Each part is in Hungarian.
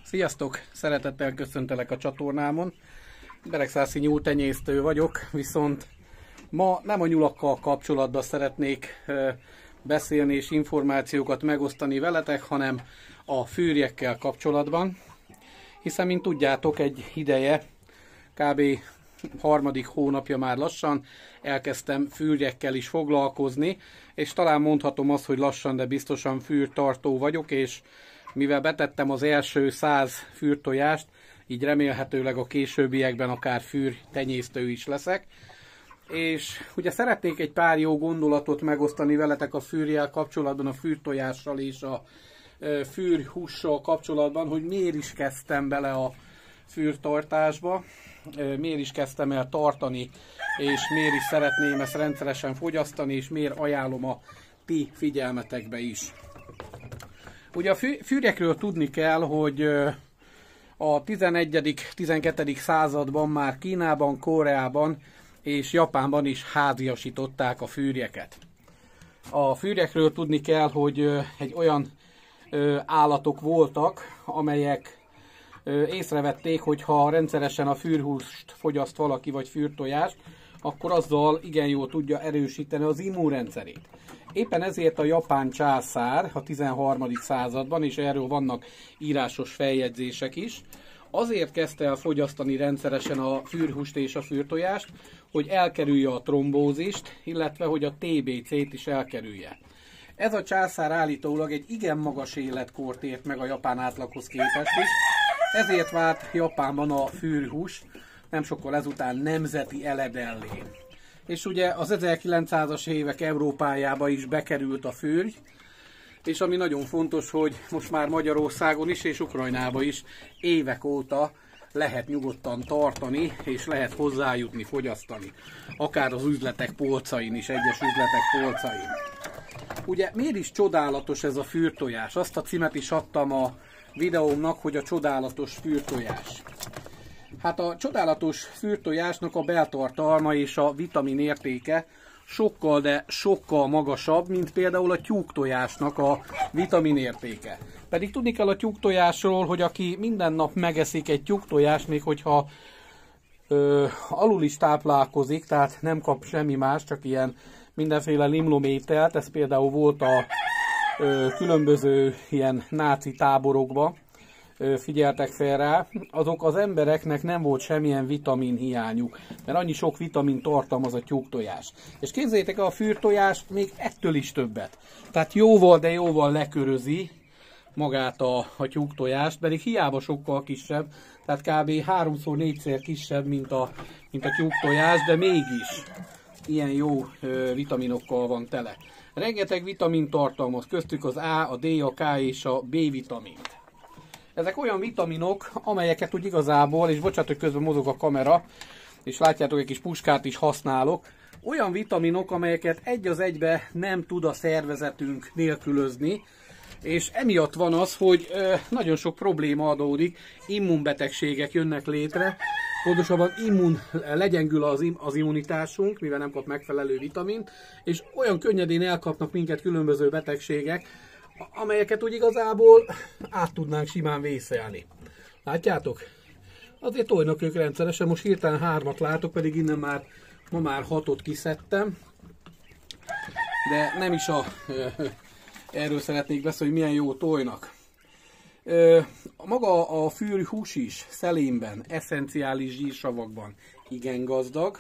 Sziasztok! Szeretettel köszöntelek a csatornámon. Beregszászi nyúltenyésztő vagyok, viszont ma nem a nyulakkal kapcsolatban szeretnék beszélni és információkat megosztani veletek, hanem a fűrjekkel kapcsolatban. Hiszen, mint tudjátok, egy ideje, kb. Harmadik hónapja már lassan elkezdtem fűrjekkel is foglalkozni, és talán mondhatom azt, hogy lassan, de biztosan fűrtartó vagyok, és mivel betettem az első 100 fűrtojást, így remélhetőleg a későbbiekben akár fűrtenyésztő is leszek. És ugye szeretnék egy pár jó gondolatot megosztani veletek a fűrjel kapcsolatban, a fűrtojással és a fűrhússal kapcsolatban, hogy miért is kezdtem bele a fűrtartásba, miért is kezdtem el tartani, és miért is szeretném ezt rendszeresen fogyasztani, és miért ajánlom a ti figyelmetekbe is. Ugye a fűrjekről tudni kell, hogy a 11.-12. században már Kínában, Koreában és Japánban is háziasították a fűrjeket. A fűrjekről tudni kell, hogy egy olyan állatok voltak, amelyek észrevették, hogy ha rendszeresen a fűrhúst fogyaszt valaki, vagy fűrtojást, akkor azzal igen jól tudja erősíteni az immunrendszerét. Éppen ezért a japán császár a 13. században, és erről vannak írásos feljegyzések is, azért kezdte el fogyasztani rendszeresen a fűrhúst és a fűrtojást, hogy elkerülje a trombózist, illetve hogy a TBC-t is elkerülje. Ez a császár állítólag egy igen magas életkort ért meg a japán átlaghoz képest is, ezért vált Japánban a fűrhús nem sokkal ezután nemzeti eledellé. És ugye az 1900-as évek Európájába is bekerült a fűrj, és ami nagyon fontos, hogy most már Magyarországon is és Ukrajnában is évek óta lehet nyugodtan tartani, és lehet hozzájutni, fogyasztani. Akár az üzletek polcain is, egyes üzletek polcain. Ugye miért is csodálatos ez a fűrtojás? Azt a címet is adtam a videómnak, hogy a csodálatos fűrtojás. Hát a csodálatos fűrtojásnak a beltartalma és a vitamin értéke sokkal, de sokkal magasabb, mint például a tyúktojásnak a vitamin értéke. Pedig tudni kell a tyúktojásról, hogy aki minden nap megeszik egy tyúktojást, még hogyha alul is táplálkozik, tehát nem kap semmi más, csak ilyen mindenféle limlomételt, ez például volt a különböző ilyen náci táborokban, figyeltek fel rá, azok az embereknek nem volt semmilyen vitamin hiányuk, mert annyi sok vitamin tartalmaz a tyúktojás. És képzeljétek el, a fűrtojás még ettől is többet. Tehát jóval, de jóval lekörözi magát a tyúktojást, pedig hiába sokkal kisebb, tehát kb. 3-4-szer kisebb, mint a tyúktojás, de mégis ilyen jó vitaminokkal van tele. Rengeteg vitamin tartalmaz, köztük az A, a D, a K és a B vitamint. Ezek olyan vitaminok, amelyeket úgy igazából, és bocsánat, hogy közben mozog a kamera, és látjátok, egy kis puskát is használok, olyan vitaminok, amelyeket egy az egybe nem tud a szervezetünk nélkülözni, és emiatt van az, hogy nagyon sok probléma adódik, immunbetegségek jönnek létre, pontosabban legyengül az immunitásunk, mivel nem kap megfelelő vitamint, és olyan könnyedén elkapnak minket különböző betegségek, amelyeket úgy igazából át tudnánk simán vészelni. Látjátok? Azért tojnak ők rendszeresen, most hirtelen 3-at látok, pedig innen ma már 6-ot kiszedtem. De nem is erről szeretnék beszélni, hogy milyen jó tojnak. Maga a fűrhús is szelénben, eszenciális zsírsavakban igen gazdag,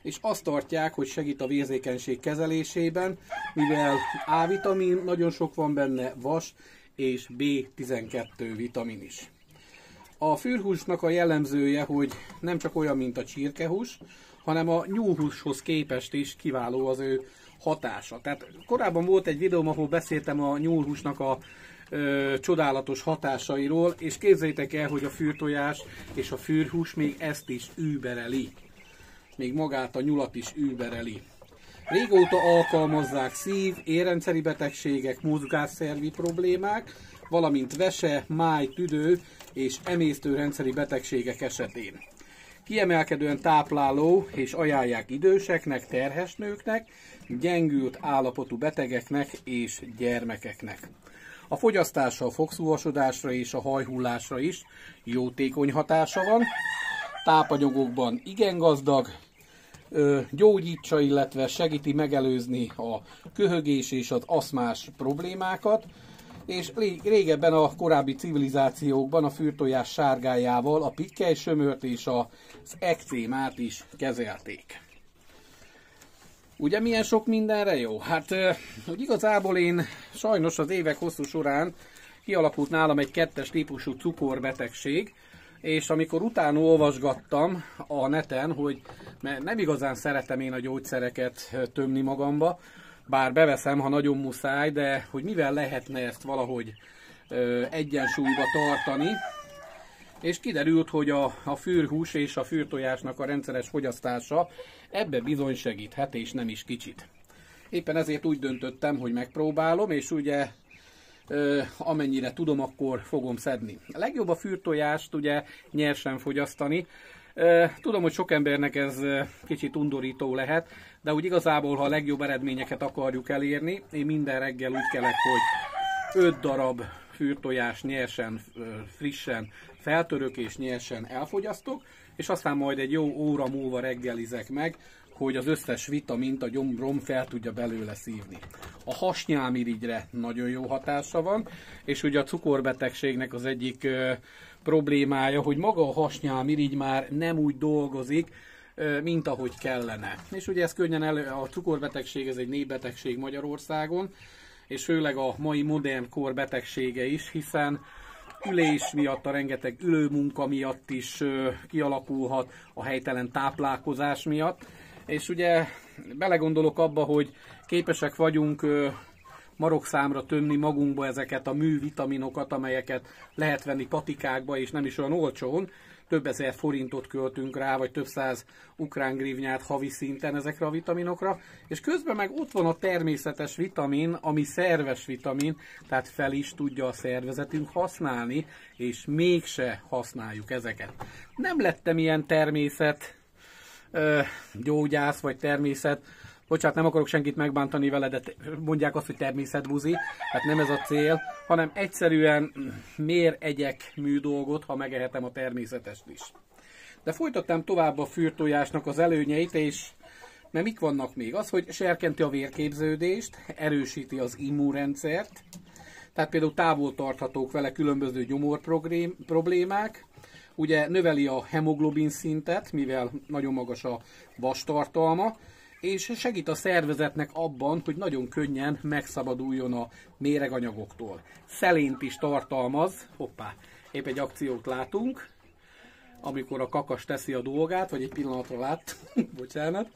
és azt tartják, hogy segít a vérzékenység kezelésében, mivel A-vitamin nagyon sok van benne, vas és B12 vitamin is. A fűrhúsnak a jellemzője, hogy nem csak olyan, mint a csirkehús, hanem a nyúlhúshoz képest is kiváló az ő hatása. Tehát korábban volt egy videóm, ahol beszéltem a nyúlhúsnak a csodálatos hatásairól, és képzeljétek el, hogy a fűrtojás és a fűrhús még ezt is übereli. Még magát a nyulat is übereli. Régóta alkalmazzák szív, érrendszeri betegségek, mozgásszervi problémák, valamint vese, máj, tüdő és emésztőrendszeri betegségek esetén. Kiemelkedően tápláló és ajánlják időseknek, terhes nőknek, gyengült állapotú betegeknek és gyermekeknek. A fogyasztása a fogszúvasodásra és a hajhullásra is jótékony hatása van. Tápanyagokban igen gazdag, gyógyítsa, illetve segíti megelőzni a köhögés és az aszmás problémákat, és régebben a korábbi civilizációkban a fürtojás sárgájával a pikkelysömört és az ekcémát is kezelték. Ugye milyen sok mindenre jó? Hát, hogy igazából én sajnos az évek hosszú során kialakult nálam egy 2-es típusú cukorbetegség, és amikor utána olvasgattam a neten, hogy nem igazán szeretem én a gyógyszereket tömni magamba, bár beveszem, ha nagyon muszáj, de hogy mivel lehetne ezt valahogy egyensúlyba tartani, és kiderült, hogy a fűrhús és a fűrtojásnak a rendszeres fogyasztása ebbe bizony segíthet, és nem is kicsit. Éppen ezért úgy döntöttem, hogy megpróbálom, és ugye amennyire tudom, akkor fogom szedni. A legjobb a fűrtojást ugye nyersen fogyasztani. Tudom, hogy sok embernek ez kicsit undorító lehet, de úgy igazából, ha a legjobb eredményeket akarjuk elérni, én minden reggel úgy kelek, hogy 5 darab fűrtojás nyersen, frissen feltörök és nyersen elfogyasztok, és aztán majd egy jó óra múlva reggelizek meg, hogy az összes vitamint a gyomrom fel tudja belőle szívni. A hasnyálmirigyre nagyon jó hatása van, és ugye a cukorbetegségnek az egyik problémája, hogy maga a hasnyálmirigy már nem úgy dolgozik, mint ahogy kellene. És ugye ez könnyen a cukorbetegség, ez egy népbetegség Magyarországon, és főleg a mai modern kor betegsége is, hiszen ülés miatt, a rengeteg ülőmunka miatt is kialakulhat, a helytelen táplálkozás miatt. És ugye belegondolok abba, hogy képesek vagyunk marokszámra tömni magunkba ezeket a művitaminokat, amelyeket lehet venni patikákba, és nem is olyan olcsón. Több ezer forintot költünk rá, vagy több száz ukrán grivnyát havi szinten ezekre a vitaminokra, és közben meg ott van a természetes vitamin, ami szerves vitamin, tehát fel is tudja a szervezetünk használni, és mégse használjuk ezeket. Nem lettem ilyen gyógyász vagy bocsánat, nem akarok senkit megbántani vele, de mondják azt, hogy természetbuzi, hát nem ez a cél, hanem egyszerűen miért egyek műdolgot, ha megehetem a természetest is. De folytattam tovább a fűrtojásnak az előnyeit, és mert mik vannak még? Az, hogy serkenti a vérképződést, erősíti az immunrendszert, tehát például távol tarthatók vele különböző gyomorproblémák, ugye növeli a hemoglobin szintet, mivel nagyon magas a vastartalma, és segít a szervezetnek abban, hogy nagyon könnyen megszabaduljon a méreganyagoktól. Szelént is tartalmaz, hoppá, épp egy akciót látunk, amikor a kakas teszi a dolgát, vagy egy pillanatra lát, bocsánat.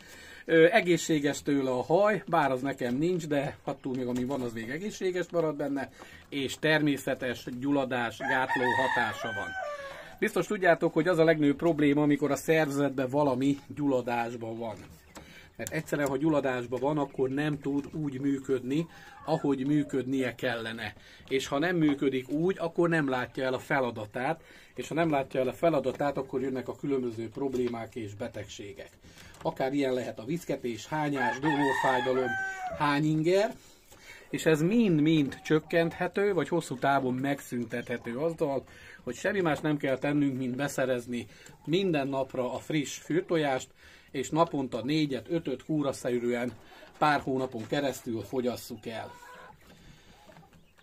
Egészséges tőle a haj, bár az nekem nincs, de attól még ami van, az még egészséges marad benne, és természetes gyulladás gátló hatása van. Biztos tudjátok, hogy az a legnagyobb probléma, amikor a szervezetben valami gyulladásban van. Mert egyszerűen, ha gyulladásban van, akkor nem tud úgy működni, ahogy működnie kellene. És ha nem működik úgy, akkor nem látja el a feladatát, és ha nem látja el a feladatát, akkor jönnek a különböző problémák és betegségek. Akár ilyen lehet a viszketés, hányás, gyomorfájdalom, hányinger, és ez mind-mind csökkenthető, vagy hosszú távon megszüntethető azzal, hogy semmi más nem kell tennünk, mint beszerezni minden napra a friss fűrtojást, és naponta 4-5 kúraszerűen pár hónapon keresztül fogyasszuk el.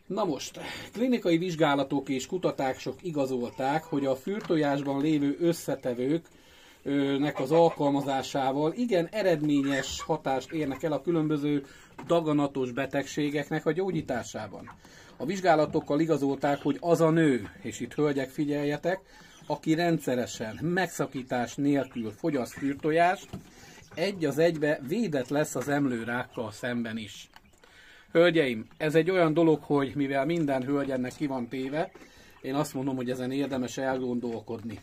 Na most, klinikai vizsgálatok és kutatások igazolták, hogy a fűrtojásban lévő összetevőknek az alkalmazásával igen eredményes hatást érnek el a különböző daganatos betegségeknek a gyógyításában. A vizsgálatokkal igazolták, hogy az a nő, és itt hölgyek figyeljetek, aki rendszeresen, megszakítás nélkül fogyaszt fűrtojást, egy az egybe védett lesz az emlőrákkal szemben is. Hölgyeim, ez egy olyan dolog, hogy mivel minden hölgy ennek ki van téve, én azt mondom, hogy ezen érdemes elgondolkodni.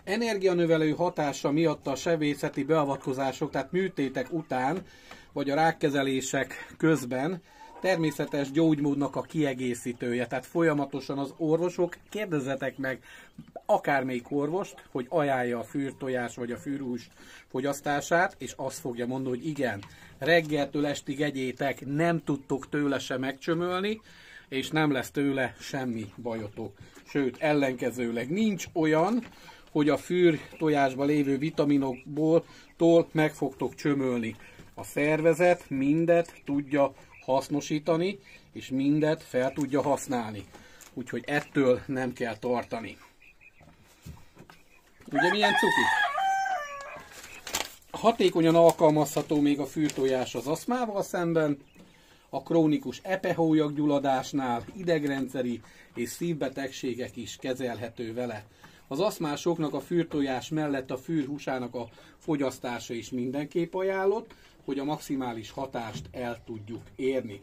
Energianövelő hatása miatt a sebészeti beavatkozások, tehát műtétek után, vagy a rákkezelések közben természetes gyógymódnak a kiegészítője. Tehát folyamatosan az orvosok, kérdezzetek meg akármelyik orvost, hogy ajánlja a fűrtojás vagy a fűrhús fogyasztását, és azt fogja mondani, hogy igen, reggeltől estig egyétek, nem tudtok tőle se megcsömölni, és nem lesz tőle semmi bajotok. Sőt, ellenkezőleg nincs olyan, hogy a fűrtojásban lévő vitaminokból meg fogtok csömölni. A szervezet mindet tudja hasznosítani, és mindet fel tudja használni. Úgyhogy ettől nem kell tartani. Ugye milyen cuki? Hatékonyan alkalmazható még a fűrtojás az aszmával szemben, a krónikus epehólyaggyulladásnál, idegrendszeri és szívbetegségek is kezelhető vele. Az aszmásoknak a fűrtojás mellett a fűrhúsának a fogyasztása is mindenképp ajánlott, hogy a maximális hatást el tudjuk érni.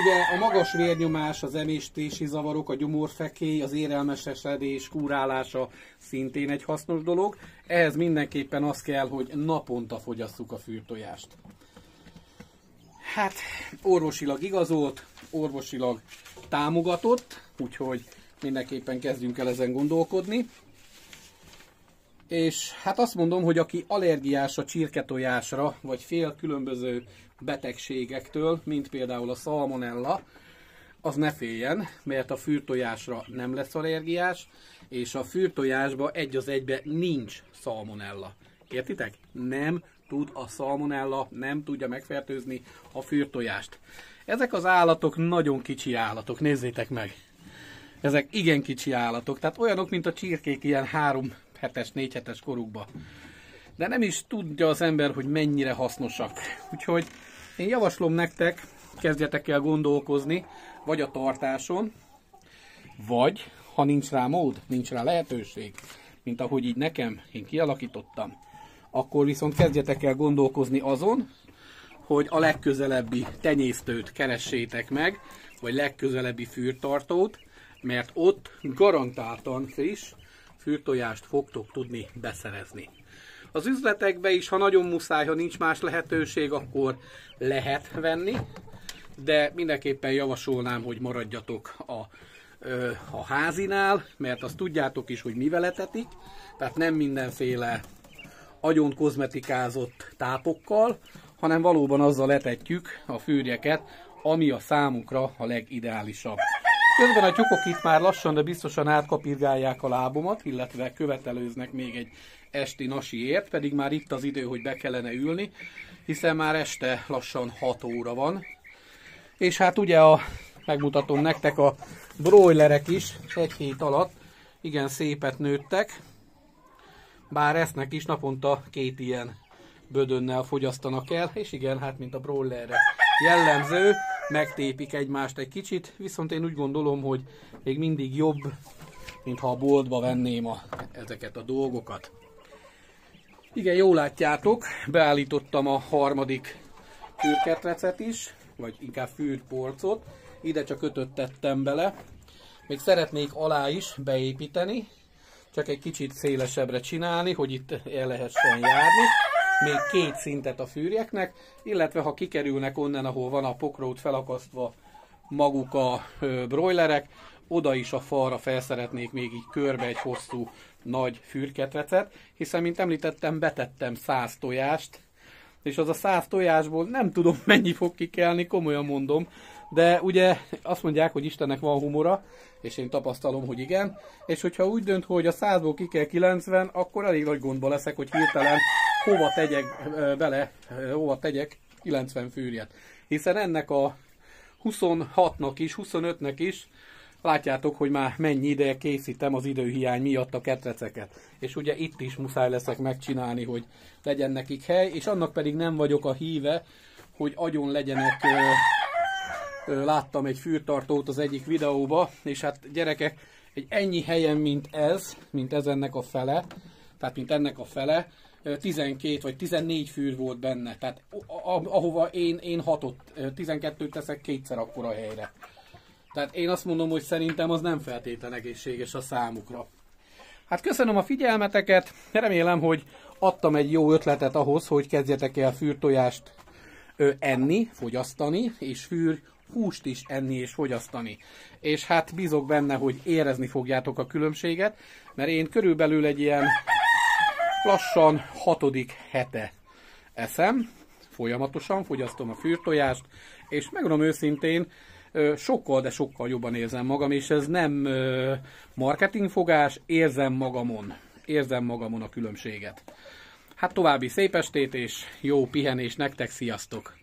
Ugye a magas vérnyomás, az emésztési zavarok, a gyomorfekély, az érelmesesedés kúrálása szintén egy hasznos dolog. Ehhez mindenképpen az kell, hogy naponta fogyasszuk a fűrtojást. Hát orvosilag igazolt, orvosilag támogatott, úgyhogy mindenképpen kezdjünk el ezen gondolkodni. És hát azt mondom, hogy aki allergiás a csirketojásra, vagy fél különböző betegségektől, mint például a szalmonella, az ne féljen, mert a fűrtojásra nem lesz allergiás, és a fűrtojásban egy az egybe nincs szalmonella. Értitek? Nem tud a szalmonella, nem tudja megfertőzni a fűrtojást. Ezek az állatok nagyon kicsi állatok, nézzétek meg! Ezek igen kicsi állatok, tehát olyanok, mint a csirkék ilyen 3 hetes, 4 hetes korukban. De nem is tudja az ember, hogy mennyire hasznosak. Úgyhogy én javaslom nektek, kezdjetek el gondolkozni, vagy a tartáson, vagy, ha nincs rá mód, nincs rá lehetőség, mint ahogy így nekem, én kialakítottam, akkor viszont kezdjetek el gondolkozni azon, hogy a legközelebbi tenyésztőt keressétek meg, vagy legközelebbi fűrtartót, mert ott garantáltan friss fűrtojást fogtok tudni beszerezni. Az üzletekbe is, ha nagyon muszáj, ha nincs más lehetőség, akkor lehet venni, de mindenképpen javasolnám, hogy maradjatok a házinál, mert azt tudjátok is, hogy mivel etetik, tehát nem mindenféle agyon kozmetikázott tápokkal, hanem valóban azzal etetjük a fűrjeket, ami a számukra a legideálisabb. Közben a tyúkok itt már lassan, de biztosan átkapirgálják a lábomat, illetve követelőznek még egy esti nasiért, pedig már itt az idő, hogy be kellene ülni, hiszen már este lassan 6 óra van. És hát ugye megmutatom nektek, a broilerek is egy hét alatt igen szépet nőttek, bár esznek is naponta 2 ilyen bödönnel fogyasztanak el, és igen, hát mint a broilerre jellemző, megtépik egymást egy kicsit, viszont én úgy gondolom, hogy még mindig jobb, mintha a boltba venném ezeket a dolgokat. Igen, jól látjátok, beállítottam a harmadik fűrketrecet is, vagy inkább fűrporcot, ide csak 5-öt tettem bele. Még szeretnék alá is beépíteni, csak egy kicsit szélesebbre csinálni, hogy itt el lehessen járni. Még 2 szintet a fűrjeknek, illetve ha kikerülnek onnan, ahol van a pokrót felakasztva maguk a broilerek, oda is a falra felszeretnék még így körbe egy hosszú, nagy fűrketrecet, hiszen, mint említettem, betettem 100 tojást, és az a 100 tojásból nem tudom, mennyi fog kikelni, komolyan mondom, de ugye azt mondják, hogy Istennek van humora, és én tapasztalom, hogy igen, és hogyha úgy dönt, hogy a 100-ból ki kell 90, akkor elég nagy gondba leszek, hogy hirtelen hova tegyek 90 fűrjet. Hiszen ennek a 26-nak is, 25-nek is, látjátok, hogy már mennyi ideje készítem az időhiány miatt a ketreceket. És ugye itt is muszáj leszek megcsinálni, hogy legyen nekik hely, és annak pedig nem vagyok a híve, hogy agyon legyenek. Láttam egy fűrtartót az egyik videóba, és hát gyerekek, egy ennyi helyen, mint ez ennek a fele, tehát mint ennek a fele, 12 vagy 14 fűr volt benne, tehát ahova én 12-t teszek 2-szer akkora helyre. Tehát én azt mondom, hogy szerintem az nem feltétlen egészséges a számukra. Hát köszönöm a figyelmeteket, remélem, hogy adtam egy jó ötletet ahhoz, hogy kezdjetek el fűrtojást enni, fogyasztani, és húst is enni és fogyasztani. És hát bízok benne, hogy érezni fogjátok a különbséget, mert én körülbelül egy ilyen lassan 6. hete eszem, folyamatosan fogyasztom a fűrtojást, és megmondom őszintén, sokkal, de sokkal jobban érzem magam, és ez nem marketingfogás, érzem magamon a különbséget. Hát további szép estét és jó pihenés nektek, sziasztok!